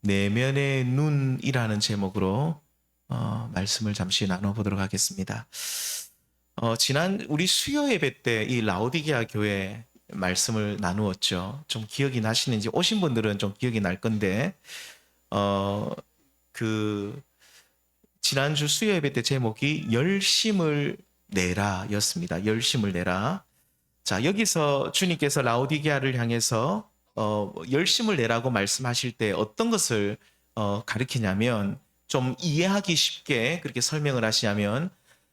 내면의 눈이라는 제목으로 말씀을 잠시 나눠보도록 하겠습니다. 지난 우리 수요 예배 때 이 라오디게아 교회 말씀을 나누었죠. 좀 기억이 나시는지 오신 분들은 좀 기억이 날 건데 어, 그 지난주 수요 예배 때 제목이 열심을 내라였습니다. 열심을 내라. 자, 여기서 주님께서 라오디게아를 향해서 열심을 내라고 말씀하실 때 어떤 것을 가리키냐면, 좀 이해하기 쉽게 그렇게 설명을 하시냐면,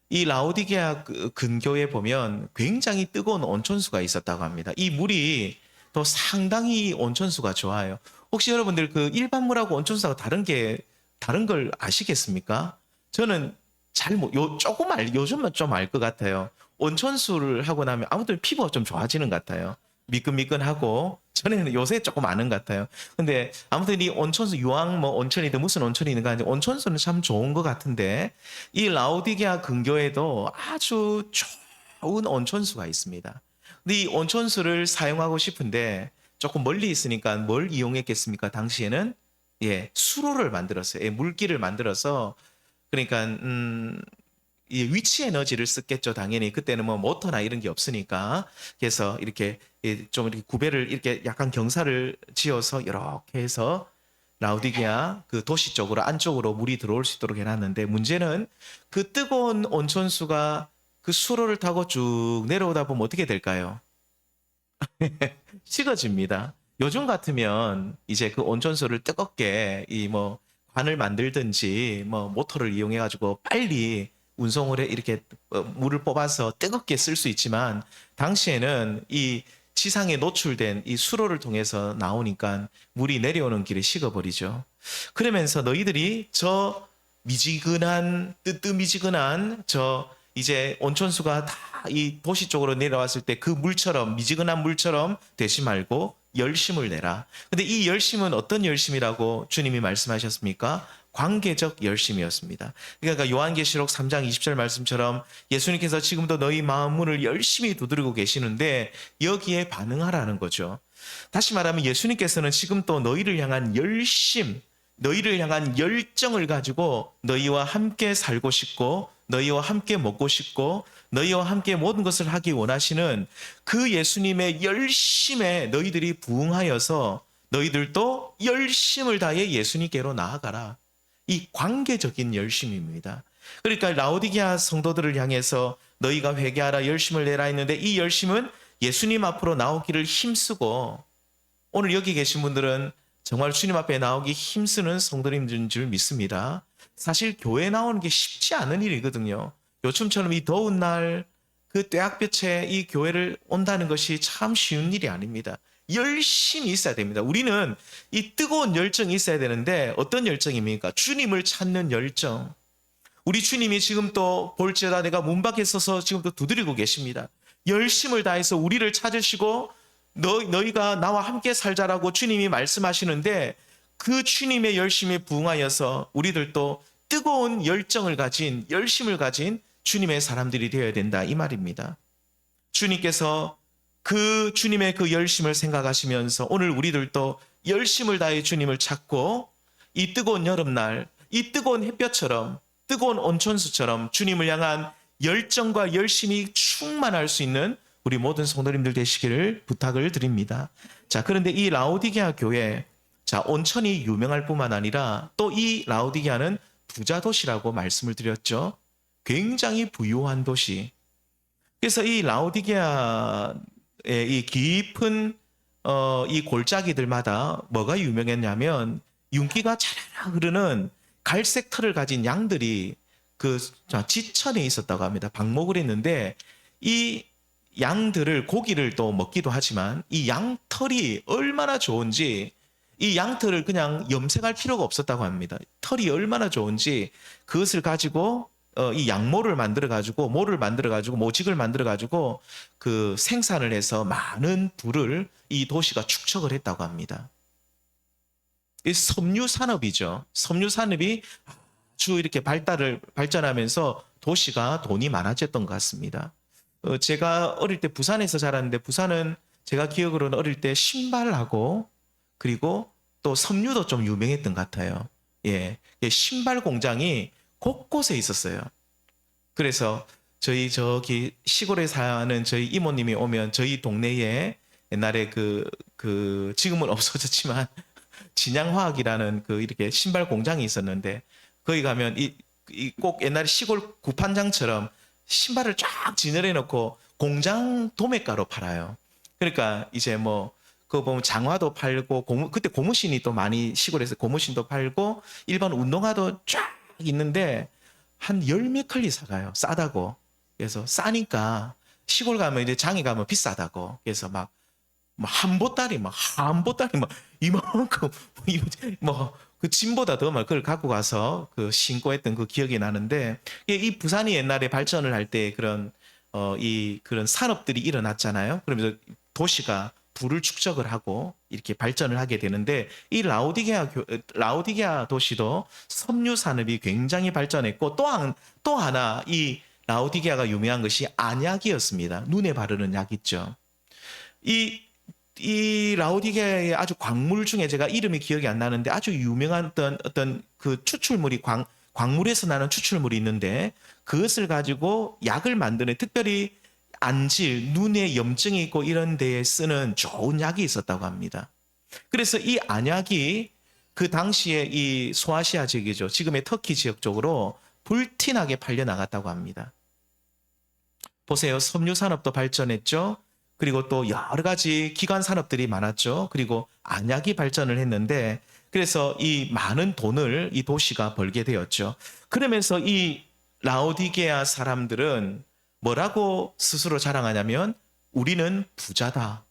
이 라오디게아 근교에 보면 굉장히 뜨거운 온천수가 있었다고 합니다. 이 물이 또 상당히 온천수가 좋아요. 혹시 여러분들 그 일반 물하고 온천수하고 다른 걸 아시겠습니까? 저는 요즘은 좀 알 것 같아요. 온천수를 하고 나면 아무튼 피부가 좀 좋아지는 것 같아요. 미끈미끈하고, 전에는 요새 조금 아는 것 같아요. 근데 아무튼 이 온천수, 유황 뭐 온천이든 무슨 온천이든 간에 온천수는 참 좋은 것 같은데, 이 라오디게아 근교에도 아주 좋은 온천수가 있습니다. 근데 이 온천수를 사용하고 싶은데 조금 멀리 있으니까 뭘 이용했겠습니까? 당시에는 수로를 만들었어요. 물길을 만들어서, 그러니까 이 위치 에너지를 썼겠죠. 당연히 그때는 뭐 모터나 이런 게 없으니까. 그래서 이렇게 좀 이렇게 구배를 이렇게 약간 경사를 지어서 이렇게 해서 라우디게아 그 도시 쪽으로 안쪽으로 물이 들어올 수 있도록 해놨는데, 문제는 그 뜨거운 온천수가 그 수로를 타고 쭉 내려오다 보면 어떻게 될까요? 식어집니다. 요즘 같으면 이제 그 온천수를 뜨겁게 이 뭐 관을 만들든지 뭐 모터를 이용해 가지고 빨리 운송을 해 이렇게 물을 뽑아서 뜨겁게 쓸 수 있지만, 당시에는 이 지상에 노출된 이 수로를 통해서 나오니까 물이 내려오는 길에 식어버리죠. 그러면서 너희들이 저 미지근한 뜨뜻미지근한 저 이제 온천수가 다 이 도시 쪽으로 내려왔을 때 그 물처럼, 미지근한 물처럼 되지 말고 열심을 내라. 근데 이 열심은 어떤 열심이라고 주님이 말씀하셨습니까? 관계적 열심이었습니다. 그러니까 요한계시록 3장 20절 말씀처럼 예수님께서 지금도 너희 마음 문을 열심히 두드리고 계시는데 여기에 반응하라는 거죠. 다시 말하면 예수님께서는 지금 또 너희를 향한 열심, 너희를 향한 열정을 가지고 너희와 함께 살고 싶고, 너희와 함께 먹고 싶고, 너희와 함께 모든 것을 하기 원하시는 그 예수님의 열심에 너희들이 부응하여서 너희들도 열심을 다해 예수님께로 나아가라. 이 관계적인 열심입니다. 그러니까 라오디게아 성도들을 향해서 너희가 회개하라, 열심을 내라 했는데, 이 열심은 예수님 앞으로 나오기를 힘쓰고, 오늘 여기 계신 분들은 정말 주님 앞에 나오기 힘쓰는 성도님들인 줄 믿습니다. 사실 교회 나오는 게 쉽지 않은 일이거든요. 요즘처럼 이 더운 날 그 떼약볕에 이 교회를 온다는 것이 참 쉬운 일이 아닙니다. 열심히 있어야 됩니다. 우리는 이 뜨거운 열정이 있어야 되는데, 어떤 열정입니까? 주님을 찾는 열정. 우리 주님이 지금 또 볼지어다 내가 문 밖에 서서 지금도 두드리고 계십니다. 열심을 다해서 우리를 찾으시고 너희가 나와 함께 살자라고 주님이 말씀하시는데, 그 주님의 열심에 부응하여서 우리들도 뜨거운 열정을 가진, 열심을 가진 주님의 사람들이 되어야 된다, 이 말입니다. 주님께서 그 주님의 그 열심을 생각하시면서 오늘 우리들도 열심을 다해 주님을 찾고, 이 뜨거운 여름날, 이 뜨거운 햇볕처럼, 뜨거운 온천수처럼 주님을 향한 열정과 열심이 충만할 수 있는 우리 모든 성도님들 되시기를 부탁을 드립니다. 자, 그런데 이 라오디게아 교회, 자, 온천이 유명할 뿐만 아니라 또 이 라오디게아는 부자 도시라고 말씀을 드렸죠. 굉장히 부유한 도시. 그래서 이 라오디게아의 이 깊은 이 골짜기들마다 뭐가 유명했냐면, 윤기가 차라라 흐르는 갈색 털을 가진 양들이 그 지천에 있었다고 합니다. 방목을 했는데, 이 양들을, 고기를 또 먹기도 하지만 이 양털이 얼마나 좋은지, 이 양털을 그냥 염색할 필요가 없었다고 합니다. 털이 얼마나 좋은지 그것을 가지고 이 양모를 만들어 가지고, 모직을 만들어 가지고 그 생산을 해서 많은 부를 이 도시가 축적을 했다고 합니다. 이 섬유 산업이죠. 섬유 산업이 아주 이렇게 발전하면서 도시가 돈이 많아졌던 것 같습니다. 제가 어릴 때 부산에서 자랐는데, 부산은 제가 기억으로는 어릴 때 신발하고, 그리고 또 섬유도 좀 유명했던 것 같아요. 예, 신발 공장이 곳곳에 있었어요. 그래서 저기 시골에 사는 저희 이모님이 오면 저희 동네에 옛날에 지금은 없어졌지만 진양화학이라는 이렇게 신발 공장이 있었는데 거기 가면 꼭 옛날에 시골 구판장처럼 신발을 쫙 진열해 놓고 공장 도매가로 팔아요. 그러니까 이제 뭐 그거 보면 장화도 팔고 그때 고무신이 또 많이 시골에서 고무신도 팔고 일반 운동화도 쫙 있는데 한 열 몇 컬리 사가요. 싸다고. 그래서 싸니까 시골 가면 이제 장에 가면 비싸다고. 그래서 막 한보따리 이만큼 그 짐보다 더 막 그걸 갖고 가서 신고 했던 그 기억이 나는데 이 부산이 옛날에 발전을 할 때 그런 산업들이 일어났잖아요. 그러면서 도시가 부를 축적을 하고 이렇게 발전을 하게 되는데 이 라오디게아 도시도 섬유 산업이 굉장히 발전했고 또 하나 이 라오디게아가 유명한 것이 안약이었습니다. 눈에 바르는 약 있죠. 이 라오디게아의 아주 광물 중에 제가 이름이 기억이 안 나는데 아주 유명한 어떤 그 추출물이 광물에서 나는 추출물이 있는데 그것을 가지고 약을 만드는 특별히 안질, 눈에 염증이 있고 이런 데에 쓰는 좋은 약이 있었다고 합니다. 그래서 이 안약이 그 당시에 이 소아시아 지역이죠. 지금의 터키 지역 쪽으로 불티나게 팔려 나갔다고 합니다. 보세요. 섬유 산업도 발전했죠. 그리고 또 여러 가지 기관 산업들이 많았죠. 그리고 안약이 발전을 했는데 그래서 이 많은 돈을 이 도시가 벌게 되었죠. 그러면서 이 라오디게아 사람들은 뭐라고 스스로 자랑하냐면 우리는 부자다.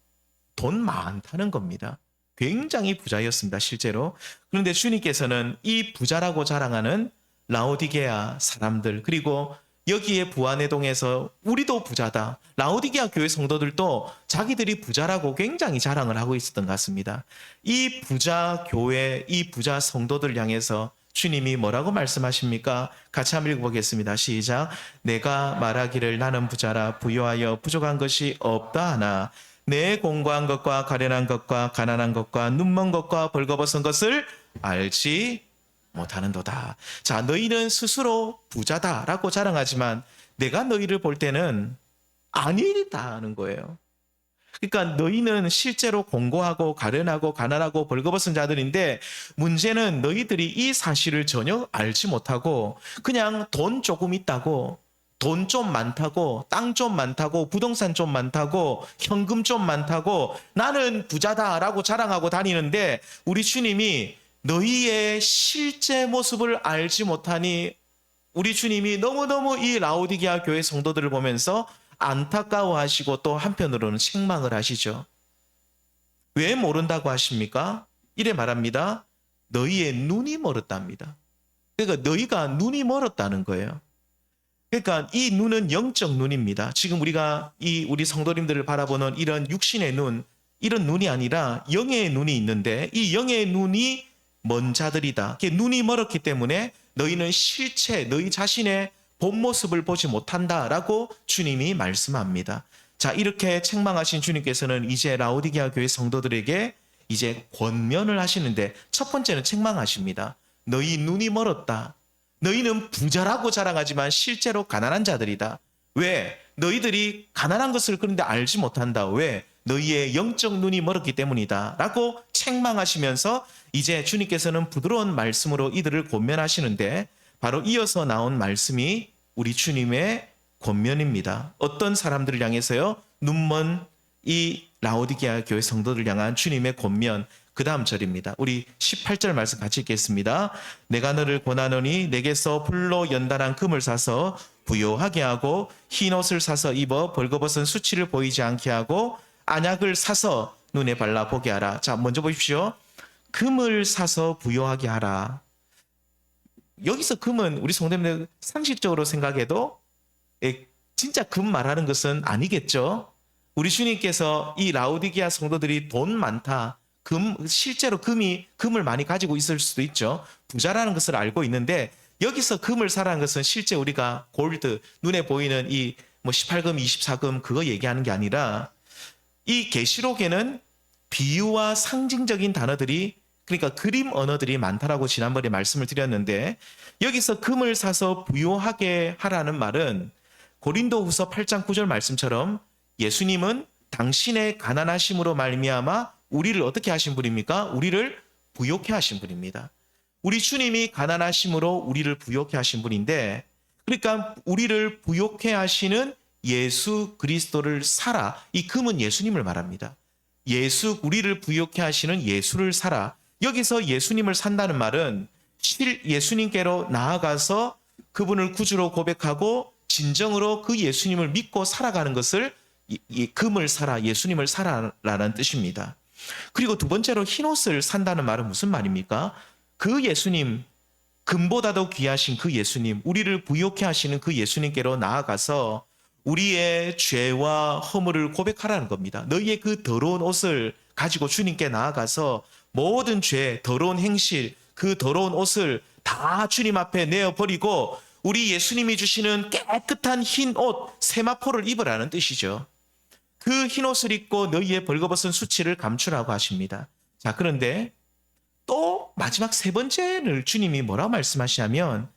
돈 많다는 겁니다. 굉장히 부자였습니다. 실제로. 그런데 주님께서는 이 부자라고 자랑하는 라오디게아 사람들 그리고 여기에 부안회동에서 우리도 부자다. 라오디게아 교회 성도들도 자기들이 부자라고 굉장히 자랑을 하고 있었던 것 같습니다. 이 부자 교회, 이 부자 성도들 향해서 주님이 뭐라고 말씀하십니까? 같이 한번 읽어보겠습니다. 시작. 내가 말하기를 나는 부자라 부유하여 부족한 것이 없다 하나 내 공고한 것과 가련한 것과 가난한 것과 눈먼 것과 벌거벗은 것을 알지 못하는도다. 자, 너희는 스스로 부자다라고 자랑하지만 내가 너희를 볼 때는 아니다는 거예요. 그러니까 너희는 실제로 공고하고 가련하고 가난하고 벌거벗은 자들인데 문제는 너희들이 이 사실을 전혀 알지 못하고 그냥 돈 조금 있다고 돈 좀 많다고 땅 좀 많다고 부동산 좀 많다고 현금 좀 많다고 나는 부자다라고 자랑하고 다니는데 우리 주님이 너희의 실제 모습을 알지 못하니 우리 주님이 너무너무 이 라오디게아 교회 성도들을 보면서 안타까워하시고 또 한편으로는 책망을 하시죠. 왜 모른다고 하십니까? 이래 말합니다. 너희의 눈이 멀었답니다. 그러니까 너희가 눈이 멀었다는 거예요. 그러니까 이 눈은 영적 눈입니다. 지금 우리가 우리 성도님들을 바라보는 이런 육신의 눈, 이런 눈이 아니라 영의 눈이 있는데 이 영의 눈이 먼 자들이다. 눈이 멀었기 때문에 너희는 실체, 너희 자신의 본 모습을 보지 못한다라고 주님이 말씀합니다. 자, 이렇게 책망하신 주님께서는 이제 라오디게아 교회 성도들에게 이제 권면을 하시는데 첫 번째는 책망하십니다. 너희 눈이 멀었다. 너희는 부자라고 자랑하지만 실제로 가난한 자들이다. 왜? 너희들이 가난한 것을 그런데 알지 못한다. 왜? 너희의 영적 눈이 멀었기 때문이다. 라고 책망하시면서 이제 주님께서는 부드러운 말씀으로 이들을 권면하시는데 바로 이어서 나온 말씀이 우리 주님의 권면입니다. 어떤 사람들을 향해서요? 눈먼 이 라오디게아 교회 성도들 향한 주님의 권면. 그 다음 절입니다. 우리 18절 말씀 같이 읽겠습니다. 내가 너를 권하노니 내게서 풀로 연단한 금을 사서 부요하게 하고 흰 옷을 사서 입어 벌거벗은 수치를 보이지 않게 하고 안약을 사서 눈에 발라 보게 하라. 자, 먼저 보십시오. 금을 사서 부요하게 하라. 여기서 금은 우리 성도님들 상식적으로 생각해도 진짜 금 말하는 것은 아니겠죠. 우리 주님께서 이 라오디게아 성도들이 돈 많다. 실제로 금을 많이 가지고 있을 수도 있죠. 부자라는 것을 알고 있는데 여기서 금을 사라는 것은 실제 우리가 골드, 눈에 보이는 18금, 24금 그거 얘기하는 게 아니라 이 계시록에는 비유와 상징적인 단어들이 그러니까 그림 언어들이 많다라고 지난번에 말씀을 드렸는데, 여기서 금을 사서 부요하게 하라는 말은 고린도후서 8장 9절 말씀처럼 예수님은 당신의 가난하심으로 말미암아 우리를 어떻게 하신 분입니까? 우리를 부요케 하신 분입니다. 우리 주님이 가난하심으로 우리를 부요케 하신 분인데, 그러니까 우리를 부요케 하시는 예수 그리스도를 사라. 이 금은 예수님을 말합니다. 우리를 부요케 하시는 예수를 사라. 여기서 예수님을 산다는 말은 예수님께로 나아가서 그분을 구주로 고백하고 진정으로 그 예수님을 믿고 살아가는 것을 이 금을 사라, 예수님을 사라라는 뜻입니다. 그리고 두 번째로 흰옷을 산다는 말은 무슨 말입니까? 그 예수님, 금보다도 귀하신 그 예수님, 우리를 부요케 하시는 그 예수님께로 나아가서 우리의 죄와 허물을 고백하라는 겁니다. 너희의 그 더러운 옷을 가지고 주님께 나아가서 모든 죄, 더러운 행실, 그 더러운 옷을 다 주님 앞에 내어버리고 우리 예수님이 주시는 깨끗한 흰 옷, 세마포를 입으라는 뜻이죠. 그 흰 옷을 입고 너희의 벌거벗은 수치를 감추라고 하십니다. 자, 그런데 또 마지막 세 번째를 주님이 뭐라고 말씀하시냐면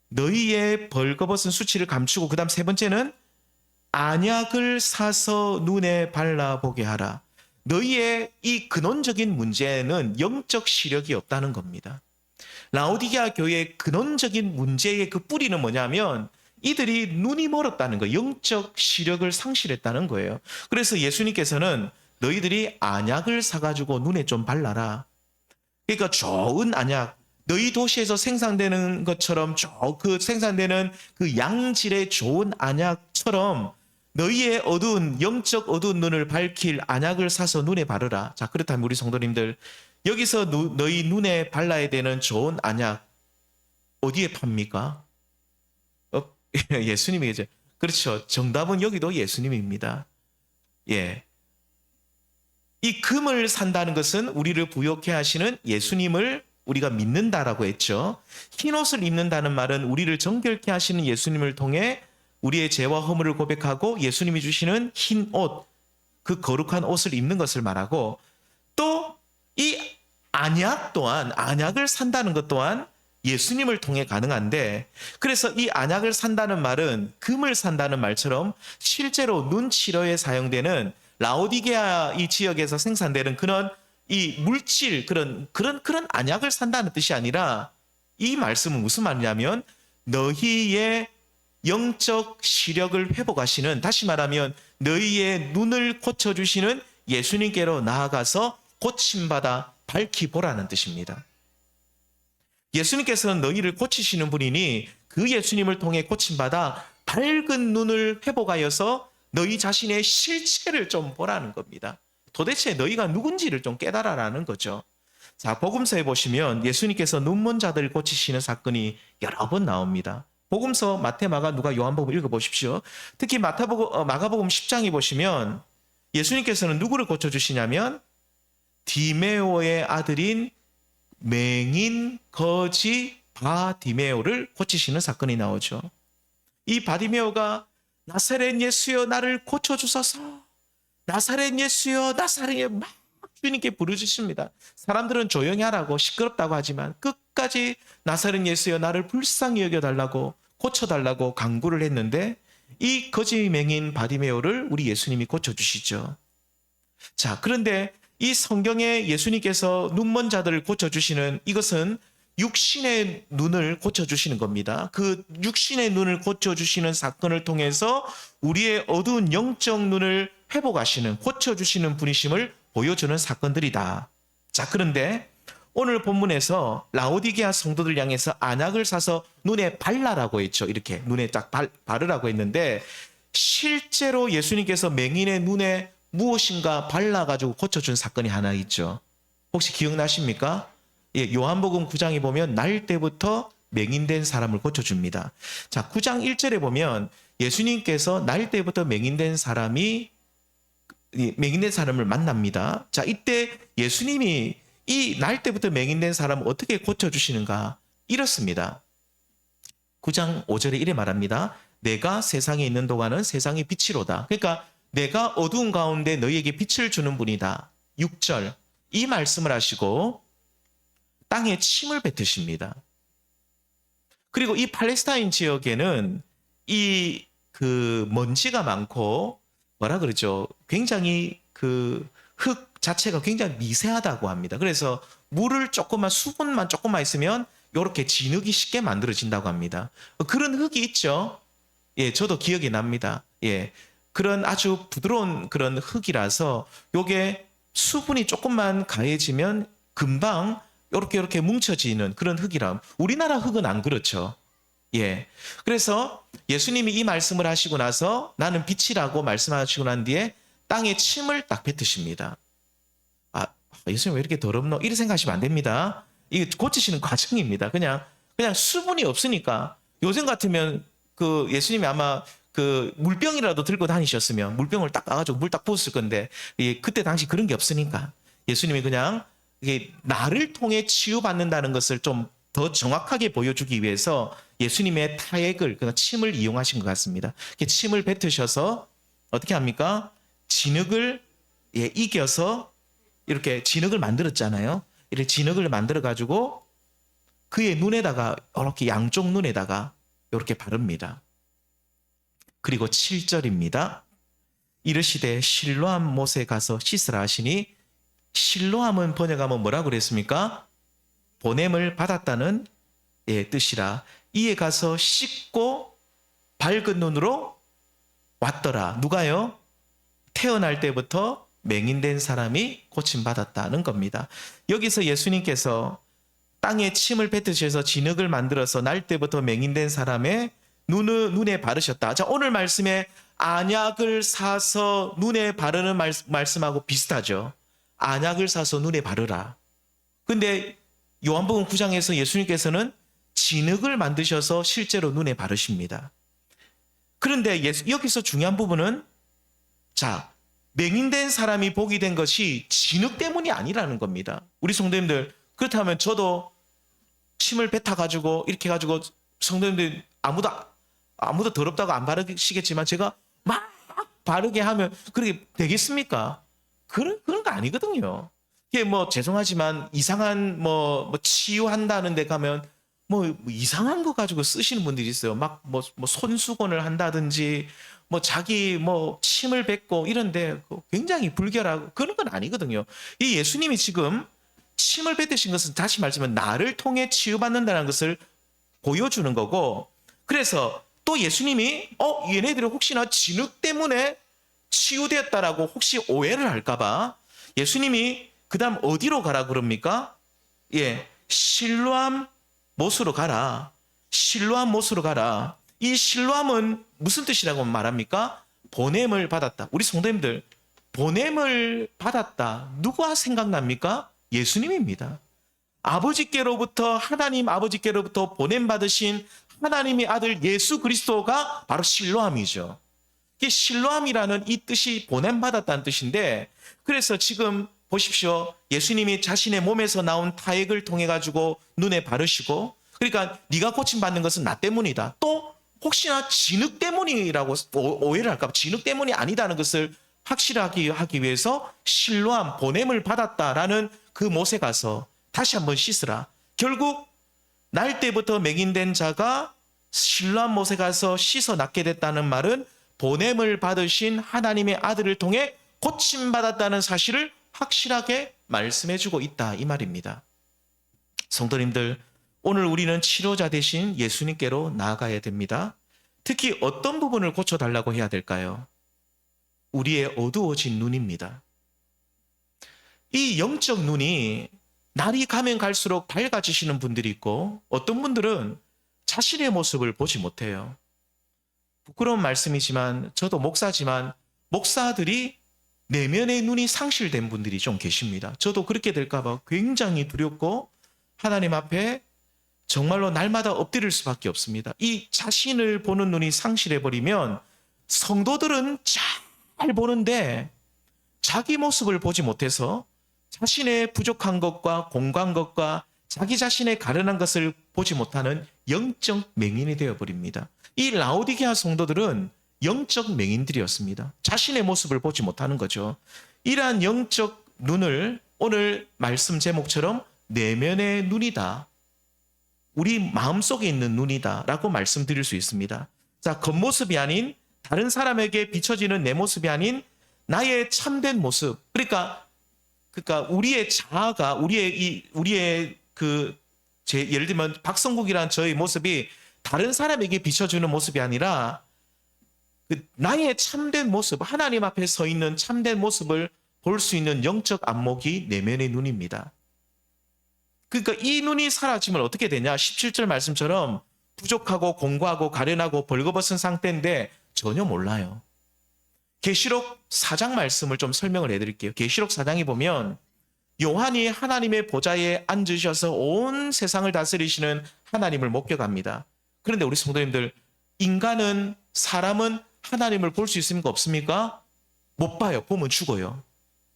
너희의 벌거벗은 수치를 감추고 그 다음 세 번째는 안약을 사서 눈에 발라보게 하라. 너희의 이 근원적인 문제는 영적 시력이 없다는 겁니다. 라오디게아 교회의 근원적인 문제의 그 뿌리는 뭐냐면 이들이 눈이 멀었다는 거예요. 영적 시력을 상실했다는 거예요. 그래서 예수님께서는 너희들이 안약을 사가지고 눈에 좀 발라라. 그러니까 좋은 안약, 너희 도시에서 생산되는 것처럼 생산되는 그 양질의 좋은 안약처럼 너희의 영적 어두운 눈을 밝힐 안약을 사서 눈에 바르라. 자, 그렇다면 우리 성도님들, 여기서 너희 눈에 발라야 되는 좋은 안약 어디에 팝니까? 예수님이죠. 그렇죠. 정답은 여기도 예수님입니다. 예. 이 금을 산다는 것은 우리를 부요케 하시는 예수님을 우리가 믿는다라고 했죠. 흰 옷을 입는다는 말은 우리를 정결케 하시는 예수님을 통해 우리의 죄와 허물을 고백하고 예수님이 주시는 흰 옷, 그 거룩한 옷을 입는 것을 말하고, 또 이 안약을 산다는 것 또한 예수님을 통해 가능한데, 그래서 이 안약을 산다는 말은 금을 산다는 말처럼 실제로 눈 치료에 사용되는 라오디게아 이 지역에서 생산되는 그런 이 물질, 그런 안약을 산다는 뜻이 아니라, 이 말씀은 무슨 말이냐면 너희의 영적 시력을 회복하시는, 다시 말하면 너희의 눈을 고쳐주시는 예수님께로 나아가서 고침받아 밝히 보라는 뜻입니다. 예수님께서는 너희를 고치시는 분이니 그 예수님을 통해 고침받아 밝은 눈을 회복하여서 너희 자신의 실체를 좀 보라는 겁니다. 도대체 너희가 누군지를 좀 깨달아라는 거죠. 자, 복음서에 보시면 예수님께서 눈먼 자들을 고치시는 사건이 여러 번 나옵니다. 복음서 마태, 마가, 누가, 요한복음 읽어보십시오. 특히 마가복음 10장에 보시면 예수님께서는 누구를 고쳐주시냐면 디메오의 아들인 맹인 거지 바디메오를 고치시는 사건이 나오죠. 이 바디메오가 나사렛 예수여 나를 고쳐주소서, 나사렛 예수여 나사렛, 막 주님께 부르짖습니다. 사람들은 조용히 하라고 시끄럽다고 하지만 끝까지 나사렛 예수여 나를 불쌍히 여겨달라고, 고쳐달라고 간구를 했는데 이 거지 맹인 바디메오를 우리 예수님이 고쳐주시죠. 자, 그런데 이 성경에 예수님께서 눈먼 자들을 고쳐주시는 이것은 육신의 눈을 고쳐주시는 겁니다. 그 육신의 눈을 고쳐주시는 사건을 통해서 우리의 어두운 영적 눈을 회복하시는, 고쳐주시는 분이심을 보여주는 사건들이다. 자, 그런데 오늘 본문에서 라오디게아 성도들 향해서 안약을 사서 눈에 발라라고 했죠. 이렇게 눈에 딱 바르라고 했는데 실제로 예수님께서 맹인의 눈에 무엇인가 발라가지고 고쳐준 사건이 하나 있죠. 혹시 기억나십니까? 예, 요한복음 9장에 보면 날 때부터 맹인된 사람을 고쳐줍니다. 자, 9장 1절에 보면 예수님께서 날 때부터 맹인된 사람을 만납니다. 자, 이때 예수님이 이 날 때부터 맹인된 사람을 어떻게 고쳐주시는가? 이렇습니다. 9장 5절에 이래 말합니다. 내가 세상에 있는 동안은 세상의 빛이로다. 그러니까 내가 어두운 가운데 너희에게 빛을 주는 분이다. 6절 이 말씀을 하시고 땅에 침을 뱉으십니다. 그리고 이 팔레스타인 지역에는 이 그 먼지가 많고 뭐라 그러죠? 굉장히 그 흙 자체가 굉장히 미세하다고 합니다. 그래서 물을 조금만 수분만 조금만 있으면 이렇게 진흙이 쉽게 만들어진다고 합니다. 그런 흙이 있죠. 예, 저도 기억이 납니다. 예, 그런 아주 부드러운 그런 흙이라서 요게 수분이 조금만 가해지면 금방 이렇게 뭉쳐지는 그런 흙이라. 우리나라 흙은 안 그렇죠. 예. 그래서 예수님이 이 말씀을 하시고 나서 나는 빛이라고 말씀하시고 난 뒤에 땅에 침을 딱 뱉으십니다. 아, 예수님 왜 이렇게 더럽노? 이렇게 생각하시면 안 됩니다. 이게 고치시는 과정입니다. 그냥 수분이 없으니까 요즘 같으면 그 예수님이 아마 그 물병이라도 들고 다니셨으면 물병을 딱 까가지고 물 딱 부었을 건데 그때 당시 그런 게 없으니까 예수님이 그냥 이게 나를 통해 치유받는다는 것을 좀 더 정확하게 보여주기 위해서 예수님의 타액을, 그러니까 침을 이용하신 것 같습니다. 침을 뱉으셔서 어떻게 합니까? 진흙을 이겨서 이렇게 진흙을 만들었잖아요. 이렇게 진흙을 만들어 가지고 그의 눈에다가 이렇게 양쪽 눈에다가 이렇게 바릅니다. 그리고 7절입니다. 이르시되 실로암 못에 가서 씻으라 하시니, 실로암은 번역하면 뭐라고 그랬습니까? 보냄을 받았다는 뜻이라. 이에 가서 씻고 밝은 눈으로 왔더라. 누가요? 태어날 때부터 맹인된 사람이 고침받았다는 겁니다. 여기서 예수님께서 땅에 침을 뱉으셔서 진흙을 만들어서 날 때부터 맹인된 사람의 눈에 바르셨다. 자, 오늘 말씀에 안약을 사서 눈에 바르는 말씀하고 비슷하죠. 안약을 사서 눈에 바르라. 근데 요한복음 9장에서 예수님께서는 진흙을 만드셔서 실제로 눈에 바르십니다. 그런데 여기서 중요한 부분은, 자, 맹인된 사람이 복이 된 것이 진흙 때문이 아니라는 겁니다. 우리 성도님들, 그렇다면 저도 침을 뱉어가지고 이렇게 해가지고 성도님들 아무도 더럽다고 안 바르시겠지만 제가 막 바르게 하면 그렇게 되겠습니까? 그런 거 아니거든요. 이게 뭐 죄송하지만 이상한 뭐 치유한다는 데 가면 뭐 이상한 거 가지고 쓰시는 분들이 있어요. 막 뭐 손수건을 한다든지 뭐 자기 뭐 침을 뱉고 이런데 굉장히 불결하고 그런 건 아니거든요. 이 예수님이 지금 침을 뱉으신 것은 다시 말하면 나를 통해 치유받는다는 것을 보여주는 거고, 그래서 또 예수님이 얘네들이 혹시나 진흙 때문에 치유되었다라고 혹시 오해를 할까봐 예수님이 그 다음 어디로 가라 그럽니까? 예, 실로암 못으로 가라. 실로암 못으로 가라. 이 실로암은 무슨 뜻이라고 말합니까? 보냄을 받았다. 우리 성도님들, 보냄을 받았다. 누가 생각납니까? 예수님입니다. 아버지께로부터, 하나님 아버지께로부터 보냄 받으신 하나님의 아들 예수 그리스도가 바로 실로암이죠. 이게 실로암이라는 이 뜻이 보냄 받았다는 뜻인데, 그래서 지금 보십시오. 예수님이 자신의 몸에서 나온 타액을 통해 가지고 눈에 바르시고, 그러니까 네가 고침받는 것은 나 때문이다. 또 혹시나 진흙 때문이라고 오해를 할까 봐, 진흙 때문이 아니다는 것을 확실하게 하기 위해서 실로암, 보냄을 받았다라는 그 못에 가서 다시 한번 씻으라. 결국 날 때부터 맹인된 자가 실로암 못에 가서 씻어 낫게 됐다는 말은 보냄을 받으신 하나님의 아들을 통해 고침받았다는 사실을 확실하게 말씀해주고 있다, 이 말입니다. 성도님들, 오늘 우리는 치료자 되신 예수님께로 나아가야 됩니다. 특히 어떤 부분을 고쳐달라고 해야 될까요? 우리의 어두워진 눈입니다. 이 영적 눈이 날이 가면 갈수록 밝아지시는 분들이 있고, 어떤 분들은 자신의 모습을 보지 못해요. 부끄러운 말씀이지만 저도 목사지만 목사들이 내면의 눈이 상실된 분들이 좀 계십니다. 저도 그렇게 될까 봐 굉장히 두렵고 하나님 앞에 정말로 날마다 엎드릴 수밖에 없습니다. 이 자신을 보는 눈이 상실해버리면 성도들은 잘 보는데 자기 모습을 보지 못해서 자신의 부족한 것과 공고한 것과 자기 자신의 가련한 것을 보지 못하는 영적 맹인이 되어버립니다. 이 라오디게아 성도들은 영적 맹인들이었습니다. 자신의 모습을 보지 못하는 거죠. 이러한 영적 눈을 오늘 말씀 제목처럼 내면의 눈이다. 우리 마음속에 있는 눈이다 라고 말씀드릴 수 있습니다. 자, 겉모습이 아닌 다른 사람에게 비춰지는 내 모습이 아닌 나의 참된 모습. 그러니까 우리의 자아가 우리의 예를 들면 박성국이란 저의 모습이 다른 사람에게 비춰주는 모습이 아니라 나의 참된 모습, 하나님 앞에 서 있는 참된 모습을 볼 수 있는 영적 안목이 내면의 눈입니다. 그러니까 이 눈이 사라지면 어떻게 되냐? 17절 말씀처럼 부족하고 공고하고 가련하고 벌거벗은 상태인데 전혀 몰라요. 계시록 4장 말씀을 좀 설명을 해드릴게요. 계시록 4장에 보면 요한이 하나님의 보좌에 앉으셔서 온 세상을 다스리시는 하나님을 목격합니다. 그런데 우리 성도님들, 사람은 하나님을 볼 수 있습니까? 없습니까? 못 봐요. 보면 죽어요.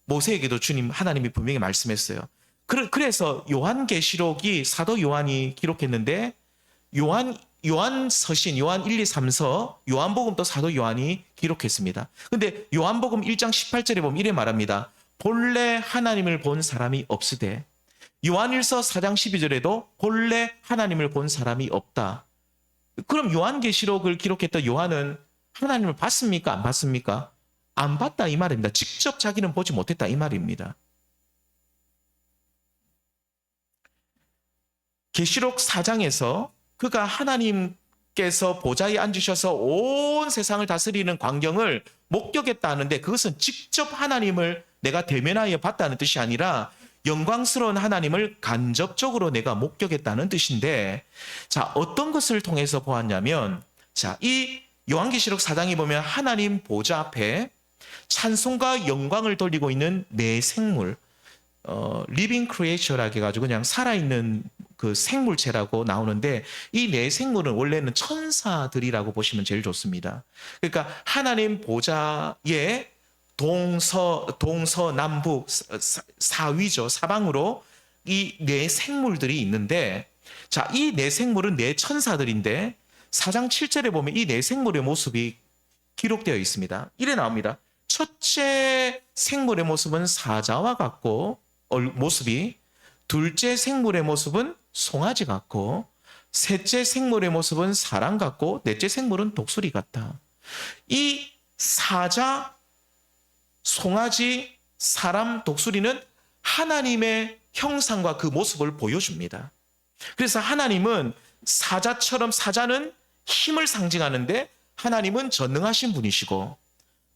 모세에게도 하나님이 분명히 말씀했어요. 그래서 요한계시록이 사도 요한이 기록했는데 요한 서신, 요한 1, 2, 3서, 요한복음도 사도 요한이 기록했습니다. 근데 요한복음 1장 18절에 보면 이래 말합니다. 본래 하나님을 본 사람이 없으되, 요한일서 4장 12절에도 본래 하나님을 본 사람이 없다. 그럼 요한계시록을 기록했던 요한은 하나님을 봤습니까? 안 봤습니까? 안 봤다 이 말입니다. 직접 자기는 보지 못했다 이 말입니다. 계시록 4장에서 그가 하나님께서 보좌에 앉으셔서 온 세상을 다스리는 광경을 목격했다 하는데, 그것은 직접 하나님을 내가 대면하여 봤다는 뜻이 아니라 영광스러운 하나님을 간접적으로 내가 목격했다는 뜻인데, 자, 어떤 것을 통해서 보았냐면, 자, 이 요한계시록 4장에 보면 하나님 보좌 앞에 찬송과 영광을 돌리고 있는 네 생물, 리빙 크리에이처라고 해가지고 그냥 살아있는 그 생물체라고 나오는데, 이 네 생물은 원래는 천사들이라고 보시면 제일 좋습니다. 그러니까 하나님 보좌에 동서남북 사위죠. 사방으로 이 네 생물들이 있는데, 자, 이 네 생물은 네 천사들인데 4장 7절에 보면 이 네 생물의 모습이 기록되어 있습니다. 이래 나옵니다. 첫째 생물의 모습은 사자와 같고 모습이, 둘째 생물의 모습은 송아지 같고, 셋째 생물의 모습은 사람 같고, 넷째 생물은 독수리 같다. 이 사자, 송아지, 사람, 독수리는 하나님의 형상과 그 모습을 보여줍니다. 그래서 하나님은 사자는 힘을 상징하는데 하나님은 전능하신 분이시고,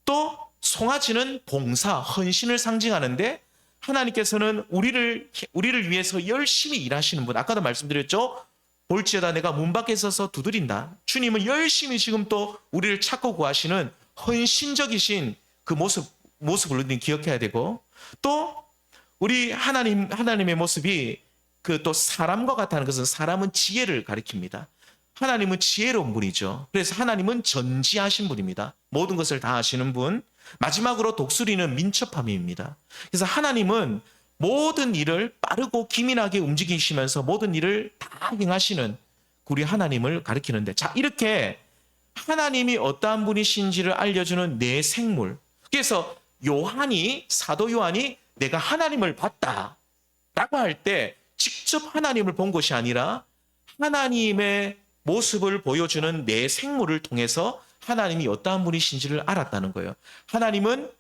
또 송아지는 봉사, 헌신을 상징하는데 하나님께서는 우리를 위해서 열심히 일하시는 분. 아까도 말씀드렸죠. 볼지어다 내가 문 밖에 서서 두드린다. 주님은 열심히 지금 또 우리를 찾고 구하시는 헌신적이신 그 모습을 우리는 기억해야 되고, 또 우리 하나님의 모습이 또 사람과 같다는 것은, 사람은 지혜를 가리킵니다. 하나님은 지혜로운 분이죠. 그래서 하나님은 전지하신 분입니다. 모든 것을 다 아시는 분. 마지막으로 독수리는 민첩함입니다. 그래서 하나님은 모든 일을 빠르고 기민하게 움직이시면서 모든 일을 다 행하시는 우리 하나님을 가리키는데, 자, 이렇게 하나님이 어떠한 분이신지를 알려주는 네 생물. 그래서 사도 요한이 내가 하나님을 봤다 라고 할 때 직접 하나님을 본 것이 아니라 하나님의 모습을 보여주는 네 생물을 통해서 하나님이 어떠한 분이신지를 알았다는 거예요. 하나님은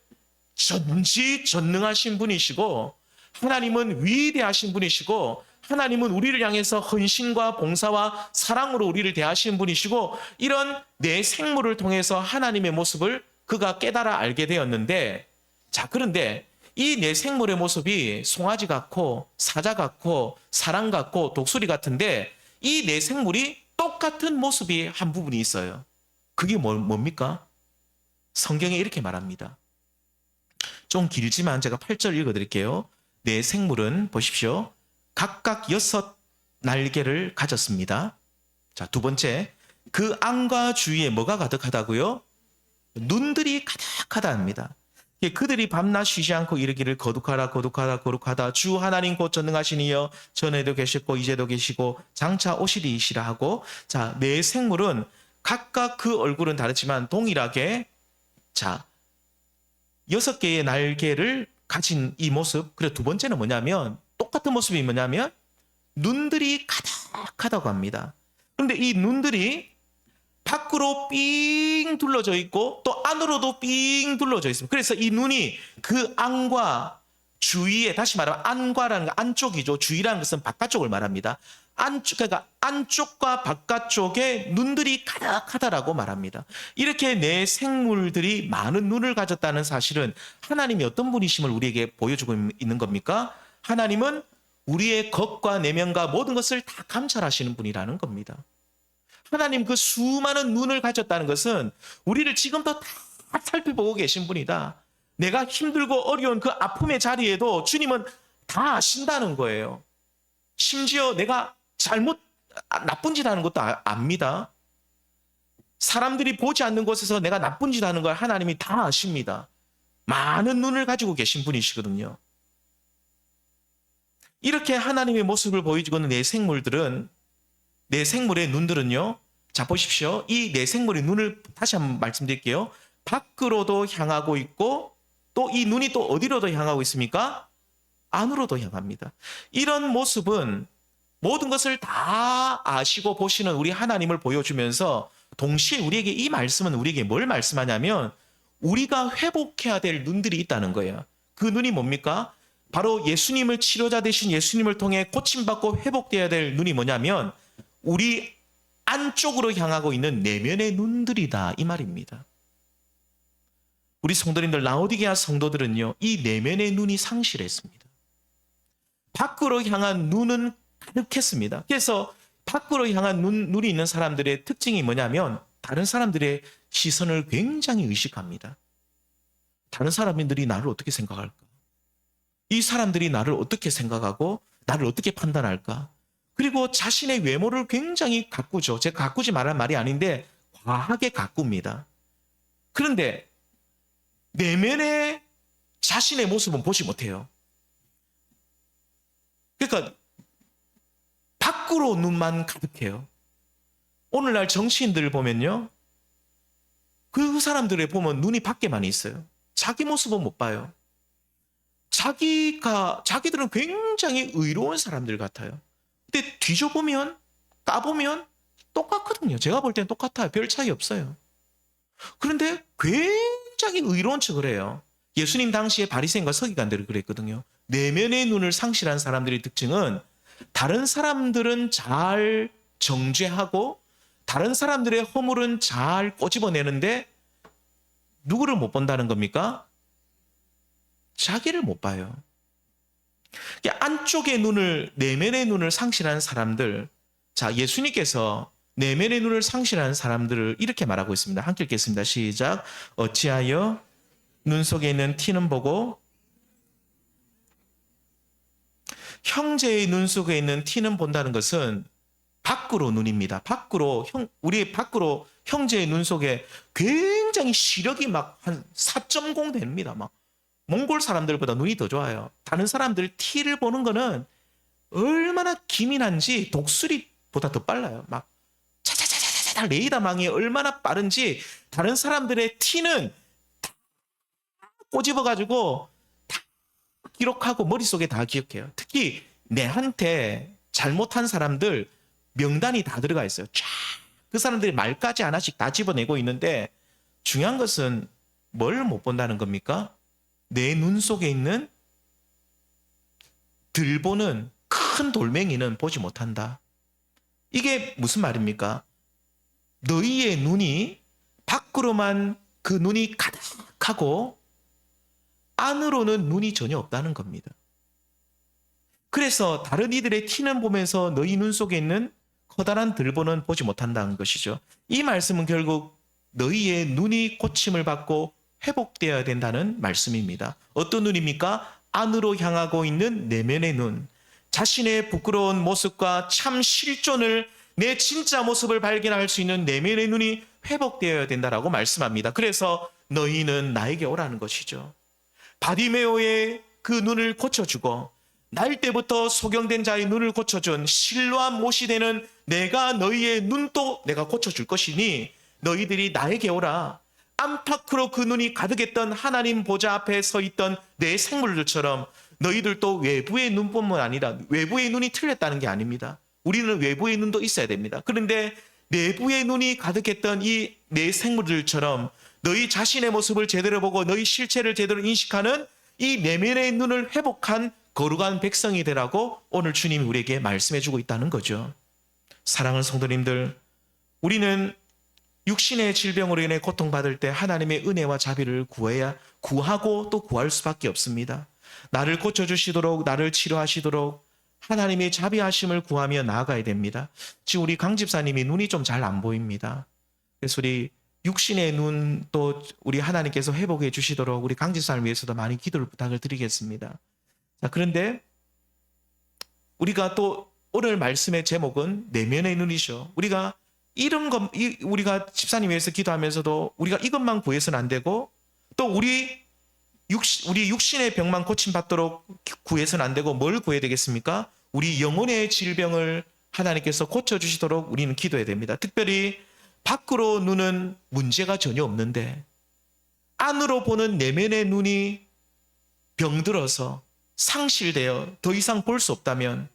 전지전능하신 분이시고, 하나님은 위대하신 분이시고, 하나님은 우리를 향해서 헌신과 봉사와 사랑으로 우리를 대하시는 분이시고, 이런 네 생물을 통해서 하나님의 모습을 그가 깨달아 알게 되었는데, 자, 그런데 이 네 생물의 모습이 송아지 같고 사자 같고 사람 같고 독수리 같은데, 이 네 생물이 똑같은 모습이 한 부분이 있어요. 그게 뭡니까? 성경에 이렇게 말합니다. 좀 길지만 제가 8절 읽어드릴게요. 네 생물은 보십시오. 각각 6 날개를 가졌습니다. 자, 두 번째, 그 안과 주위에 뭐가 가득하다고요? 눈들이 가득하다입니다. 그들이 밤낮 쉬지 않고 이르기를 거룩하라 거룩하라 거룩하다 주 하나님 곧 전능하신 이여, 전에도 계셨고 이제도 계시고 장차 오시리이시라 하고, 자, 네 생물은 각각 그 얼굴은 다르지만 동일하게, 자, 6개의 날개를 가진 이 모습. 그리고 두 번째는 뭐냐면 똑같은 모습이 뭐냐면 눈들이 가득하다고 합니다. 그런데 이 눈들이 밖으로 삥 둘러져 있고 또 안으로도 삥 둘러져 있습니다. 그래서 이 눈이 그 안과 주위에, 다시 말하면 안과라는 거 안쪽이죠. 주위라는 것은 바깥쪽을 말합니다. 그러니까 안쪽과 바깥쪽에 눈들이 가득하다라고 말합니다. 이렇게 내 생물들이 많은 눈을 가졌다는 사실은 하나님이 어떤 분이심을 우리에게 보여주고 있는 겁니까? 하나님은 우리의 겉과 내면과 모든 것을 다 감찰하시는 분이라는 겁니다. 하나님 그 수많은 눈을 가졌다는 것은 우리를 지금도 다 살펴보고 계신 분이다. 내가 힘들고 어려운 그 아픔의 자리에도 주님은 다 아신다는 거예요. 심지어 내가 나쁜 짓 하는 것도 압니다. 사람들이 보지 않는 곳에서 내가 나쁜 짓 하는 걸 하나님이 다 아십니다. 많은 눈을 가지고 계신 분이시거든요. 이렇게 하나님의 모습을 보여주고 있는 내 생물의 눈들은요. 자, 보십시오. 이 내 생물의 눈을 다시 한번 말씀드릴게요. 밖으로도 향하고 있고 또 이 눈이 또 어디로도 향하고 있습니까? 안으로도 향합니다. 이런 모습은 모든 것을 다 아시고 보시는 우리 하나님을 보여주면서 동시에 우리에게 이 말씀은 우리에게 뭘 말씀하냐면 우리가 회복해야 될 눈들이 있다는 거예요. 그 눈이 뭡니까? 바로 예수님을 치료자 되신 예수님을 통해 고침받고 회복되어야 될 눈이 뭐냐면 우리 안쪽으로 향하고 있는 내면의 눈들이다 이 말입니다. 우리 성도님들 라오디게아 성도들은요 이 내면의 눈이 상실했습니다. 밖으로 향한 눈은 가득했습니다. 그래서 밖으로 향한 눈이 있는 사람들의 특징이 뭐냐면 다른 사람들의 시선을 굉장히 의식합니다. 다른 사람들이 나를 어떻게 생각할까? 이 사람들이 나를 어떻게 생각하고 나를 어떻게 판단할까? 그리고 자신의 외모를 굉장히 가꾸죠. 제가 가꾸지 말한 말이 아닌데 과하게 가꿉니다. 그런데 내면의 자신의 모습은 보지 못해요. 그러니까 밖으로 눈만 가득해요. 오늘날 정치인들을 보면요. 그 사람들을 보면 눈이 밖에만 있어요. 자기 모습은 못 봐요. 자기들은 굉장히 의로운 사람들 같아요. 근데 뒤져보면, 까보면 똑같거든요. 제가 볼 땐 똑같아요. 별 차이 없어요. 그런데 굉장히 의로운 척을 해요. 예수님 당시에 바리새인과 서기관들이 그랬거든요. 내면의 눈을 상실한 사람들의 특징은 다른 사람들은 잘 정죄하고 다른 사람들의 허물은 잘 꼬집어내는데 누구를 못 본다는 겁니까? 자기를 못 봐요. 안쪽의 눈을, 내면의 눈을 상실한 사람들, 자, 예수님께서 내면의 눈을 상실한 사람들을 이렇게 말하고 있습니다. 함께 읽겠습니다. 시작. 어찌하여 눈 속에 있는 티는 보고 형제의 눈 속에 있는 티는 본다는 것은 밖으로 눈입니다. 우리 밖으로 형제의 눈 속에 굉장히 시력이 막 한 4.0 됩니다. 막 몽골 사람들보다 눈이 더 좋아요. 다른 사람들 티를 보는 거는 얼마나 기민한지 독수리보다 더 빨라요. 막 차차차차차 레이더망이 얼마나 빠른지 다른 사람들의 티는 다 꼬집어가지고 다 기록하고 머릿속에 다 기억해요. 특히 내한테 잘못한 사람들 명단이 다 들어가 있어요. 쫙 그 사람들이 말까지 하나씩 다 집어내고 있는데 중요한 것은 뭘 못 본다는 겁니까? 내 눈 속에 있는 들보는 큰 돌멩이는 보지 못한다. 이게 무슨 말입니까? 너희의 눈이 밖으로만 그 눈이 가득하고 안으로는 눈이 전혀 없다는 겁니다. 그래서 다른 이들의 티는 보면서 너희 눈 속에 있는 커다란 들보는 보지 못한다는 것이죠. 이 말씀은 결국 너희의 눈이 고침을 받고 회복되어야 된다는 말씀입니다. 어떤 눈입니까? 안으로 향하고 있는 내면의 눈. 자신의 부끄러운 모습과 참 실존을 내 진짜 모습을 발견할 수 있는 내면의 눈이 회복되어야 된다라고 말씀합니다. 그래서 너희는 나에게 오라는 것이죠. 바디메오의 그 눈을 고쳐주고 날 때부터 소경된 자의 눈을 고쳐준 실로암 못이 되는 내가 너희의 눈도 내가 고쳐줄 것이니 너희들이 나에게 오라. 안팎으로 그 눈이 가득했던 하나님 보좌 앞에 서 있던 내 생물들처럼 너희들도 외부의 눈뿐만 아니라 외부의 눈이 틀렸다는 게 아닙니다. 우리는 외부의 눈도 있어야 됩니다. 그런데 내부의 눈이 가득했던 이 내 생물들처럼 너희 자신의 모습을 제대로 보고 너희 실체를 제대로 인식하는 이 내면의 눈을 회복한 거룩한 백성이 되라고 오늘 주님이 우리에게 말씀해 주고 있다는 거죠. 사랑하는 성도님들, 우리는 육신의 질병으로 인해 고통받을 때 하나님의 은혜와 자비를 구하고 또 구할 수밖에 없습니다. 나를 고쳐주시도록, 나를 치료하시도록 하나님의 자비하심을 구하며 나아가야 됩니다. 지금 우리 강 집사님이 눈이 좀 잘 안 보입니다. 그래서 우리 육신의 눈 또 우리 하나님께서 회복해 주시도록 우리 강 집사를 위해서도 많이 기도를 부탁을 드리겠습니다. 자, 그런데 우리가 또 오늘 말씀의 제목은 내면의 눈이죠. 우리가 우리가 집사님 위해서 기도하면서도 우리가 이것만 구해서는 안 되고 또 우리 육신의 병만 고침받도록 구해서는 안 되고 뭘 구해야 되겠습니까? 우리 영혼의 질병을 하나님께서 고쳐주시도록 우리는 기도해야 됩니다. 특별히 밖으로 눈은 문제가 전혀 없는데 안으로 보는 내면의 눈이 병들어서 상실되어 더 이상 볼 수 없다면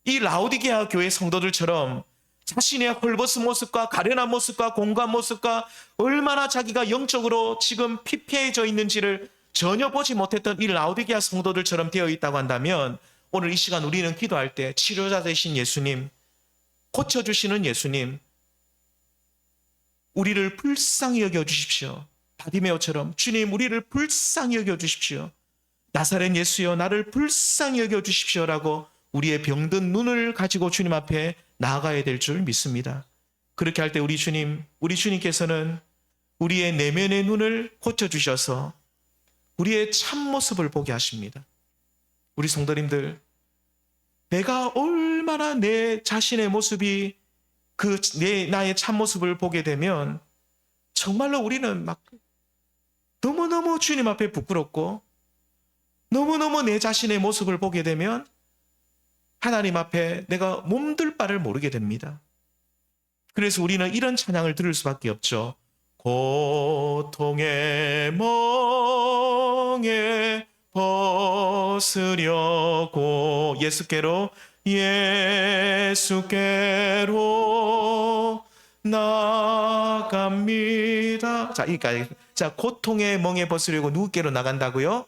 이 라오디게아 교회 성도들처럼 자신의 헐벗은 모습과 가련한 모습과 공고한 모습과 얼마나 자기가 영적으로 지금 피폐해져 있는지를 전혀 보지 못했던 이 라오디게아 성도들처럼 되어 있다고 한다면 오늘 이 시간 우리는 기도할 때 치료자 되신 예수님, 고쳐주시는 예수님, 우리를 불쌍히 여겨주십시오. 바디메오처럼 주님 우리를 불쌍히 여겨주십시오. 나사렛 예수여 나를 불쌍히 여겨주십시오라고 우리의 병든 눈을 가지고 주님 앞에 나아가야 될 줄 믿습니다. 그렇게 할 때 우리 주님께서는 우리의 내면의 눈을 고쳐주셔서 우리의 참모습을 보게 하십니다. 우리 성도님들, 내가 얼마나 내 자신의 모습이 나의 참모습을 보게 되면 정말로 우리는 막 너무너무 주님 앞에 부끄럽고 너무너무 내 자신의 모습을 보게 되면 하나님 앞에 내가 몸둘 바를 모르게 됩니다. 그래서 우리는 이런 찬양을 들을 수밖에 없죠. 고통의 멍에 벗으려고 예수께로 나갑니다. 자, 여기까지. 자, 고통의 멍에 벗으려고 누구께로 나간다고요?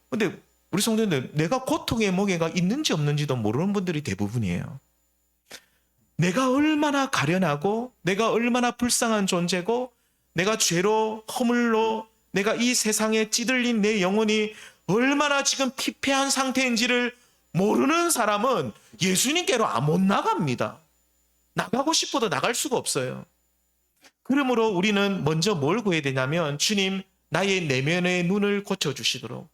근데 우리 성도님들, 내가 고통의 멍에가 있는지 없는지도 모르는 분들이 대부분이에요. 내가 얼마나 가련하고 내가 얼마나 불쌍한 존재고 내가 죄로 허물로 내가 이 세상에 찌들린 내 영혼이 얼마나 지금 피폐한 상태인지를 모르는 사람은 예수님께로 못 나갑니다. 나가고 싶어도 나갈 수가 없어요. 그러므로 우리는 먼저 뭘 구해야 되냐면 주님 나의 내면의 눈을 고쳐주시도록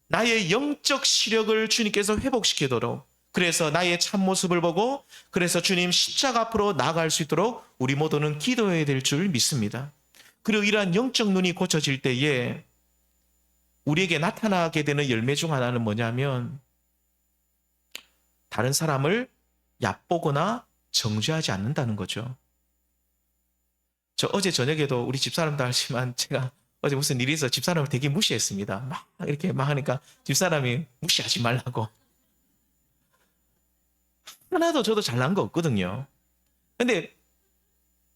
나의 영적 시력을 주님께서 회복시키도록 그래서 나의 참모습을 보고 그래서 주님 십자가 앞으로 나아갈 수 있도록 우리 모두는 기도해야 될 줄 믿습니다. 그리고 이러한 영적 눈이 고쳐질 때에 우리에게 나타나게 되는 열매 중 하나는 뭐냐면 다른 사람을 얕보거나 정죄하지 않는다는 거죠. 저 어제 저녁에도 우리 집사람도 알지만 제가 어제 무슨 일이 있어 집사람을 되게 무시했습니다. 막 이렇게 막 하니까 집사람이 무시하지 말라고. 하나도 저도 잘난 거 없거든요. 근데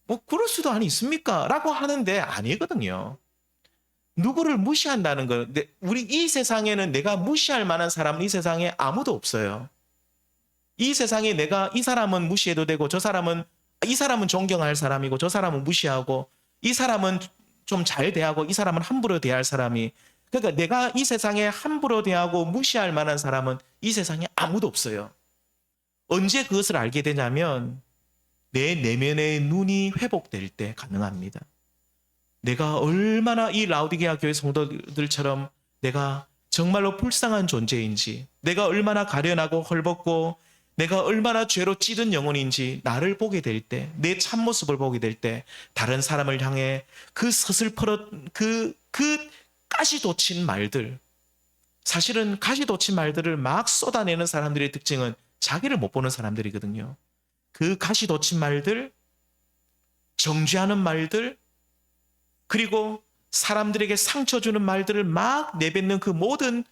뭐 그럴 수도 아니 있습니까? 라고 하는데 아니거든요. 누구를 무시한다는 건 우리 이 세상에는 내가 무시할 만한 사람은 이 세상에 아무도 없어요. 이 세상에 내가 이 사람은 무시해도 되고 이 사람은 존경할 사람이고 저 사람은 무시하고 이 사람은 좀 잘 대하고 이 사람은 함부로 대할 사람이 그러니까 내가 이 세상에 함부로 대하고 무시할 만한 사람은 이 세상에 아무도 없어요. 언제 그것을 알게 되냐면 내 내면의 눈이 회복될 때 가능합니다. 내가 얼마나 이 라오디게아 교회 성도들처럼 내가 정말로 불쌍한 존재인지 내가 얼마나 가련하고 헐벗고 내가 얼마나 죄로 찌든 영혼인지 나를 보게 될 때, 내 참모습을 보게 될 때 다른 사람을 향해 그 서슬퍼런 그 가시돋친 말들 사실은 가시돋친 말들을 막 쏟아내는 사람들의 특징은 자기를 못 보는 사람들이거든요. 그 가시돋친 말들, 정죄하는 말들 그리고 사람들에게 상처 주는 말들을 막 내뱉는 그 모든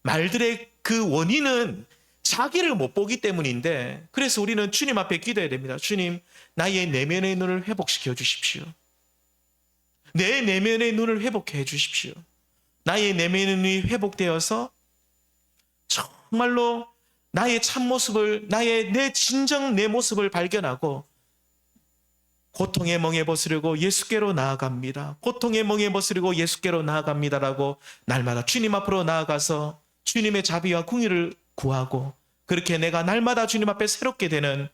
말들의 그 원인은 자기를 못 보기 때문인데, 그래서 우리는 주님 앞에 기도해야 됩니다. 주님, 나의 내면의 눈을 회복시켜 주십시오. 내 내면의 눈을 회복해 주십시오. 나의 내면의 눈이 회복되어서 정말로 나의 참모습을, 내 진정 내 모습을 발견하고 고통의 멍에 벗으려고 예수께로 나아갑니다. 고통의 멍에 벗으려고 예수께로 나아갑니다라고 날마다 주님 앞으로 나아가서 주님의 자비와 궁유를 구하고, 그렇게 내가 날마다 주님 앞에 새롭게 되는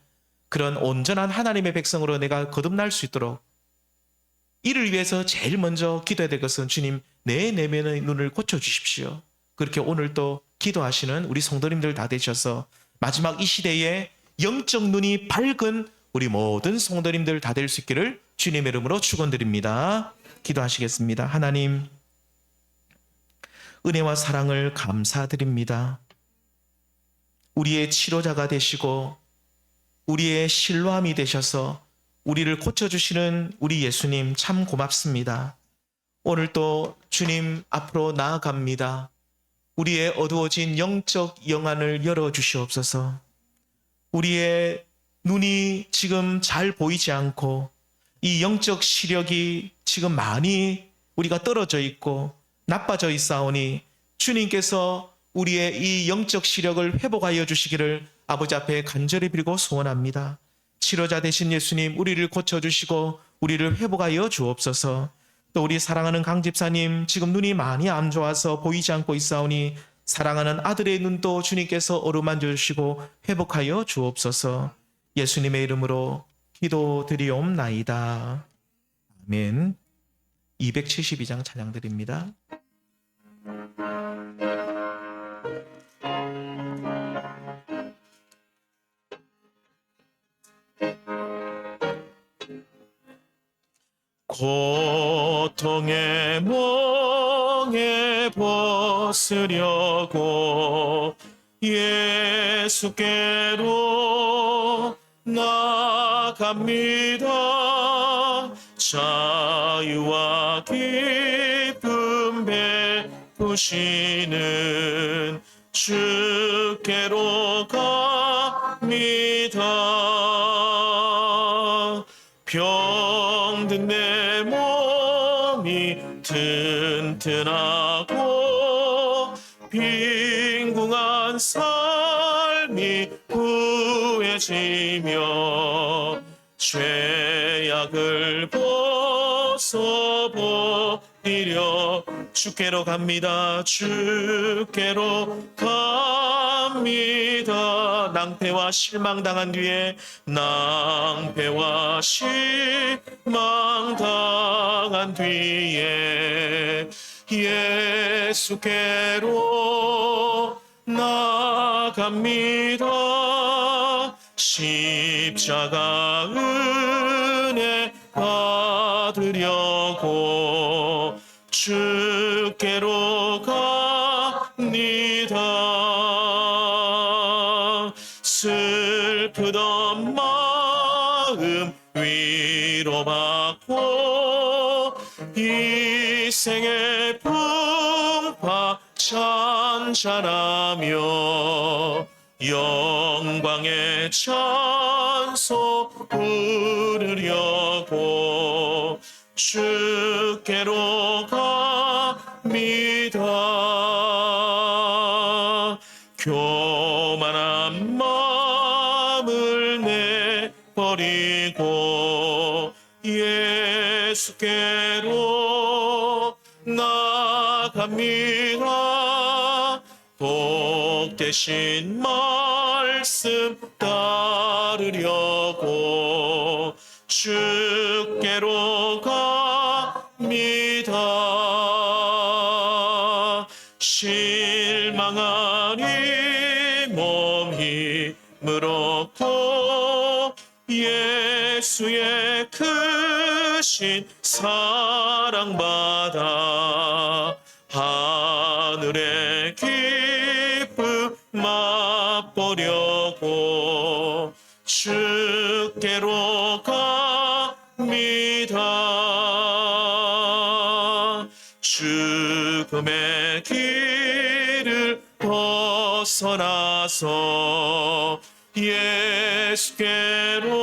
그런 온전한 하나님의 백성으로 내가 거듭날 수 있도록, 이를 위해서 제일 먼저 기도해야 될 것은 주님, 내 내면의 눈을 고쳐주십시오. 그렇게 오늘 또 기도하시는 우리 성도님들 다 되셔서 마지막 이 시대에 영적 눈이 밝은 우리 모든 성도님들 다 될 수 있기를 주님의 이름으로 축원드립니다. 기도하시겠습니다. 하나님, 은혜와 사랑을 감사드립니다. 우리의 치료자가 되시고 우리의 실로함이 되셔서 우리를 고쳐주시는 우리 예수님 참 고맙습니다. 오늘 또 주님 앞으로 나아갑니다. 우리의 어두워진 영적 영안을 열어주시옵소서. 우리의 눈이 지금 잘 보이지 않고 이 영적 시력이 지금 많이 우리가 떨어져 있고 나빠져 있사오니 주님께서 우리의 이 영적 시력을 회복하여 주시기를 아버지 앞에 간절히 빌고 소원합니다. 치료자 되신 예수님, 우리를 고쳐주시고 우리를 회복하여 주옵소서. 또 우리 사랑하는 강 집사님, 지금 눈이 많이 안 좋아서 보이지 않고 있사오니 사랑하는 아들의 눈도 주님께서 어루만져 주시고 회복하여 주옵소서. 예수님의 이름으로 기도드리옵나이다. 아멘. 272장 찬양드립니다. 고통의 멍에 벗으려고 예수께로 나갑니다. 자유와 기쁨 베푸시는 주께로 갑니다. 병든 내 몸이 튼튼하고 빈궁한 삶이 구해지며 죄악을 벗어버리려 주께로 갑니다. 주께로 갑니다. 낭패와 실망당한 뒤에, 낭패와 실망당한 뒤에 예수께로 나갑니다. 십자가 은혜 받으려고 주께로 갑니다. 슬프던 마음 위로받고 이 생의 풍파 찬찬하며 영광의 찬송 부르려고 주께로 갑니다. 교만한 마음을 내버리고 예수께로 나갑니다. 복되신 말씀 따르려고 주께로 갑니다. 실망한 이 몸 힘을 얻고 예수의 크신 사랑받아 하늘의 기쁨 맛보려고 주께로 갑니다. 죽음의 길을 벗어나서 예수께로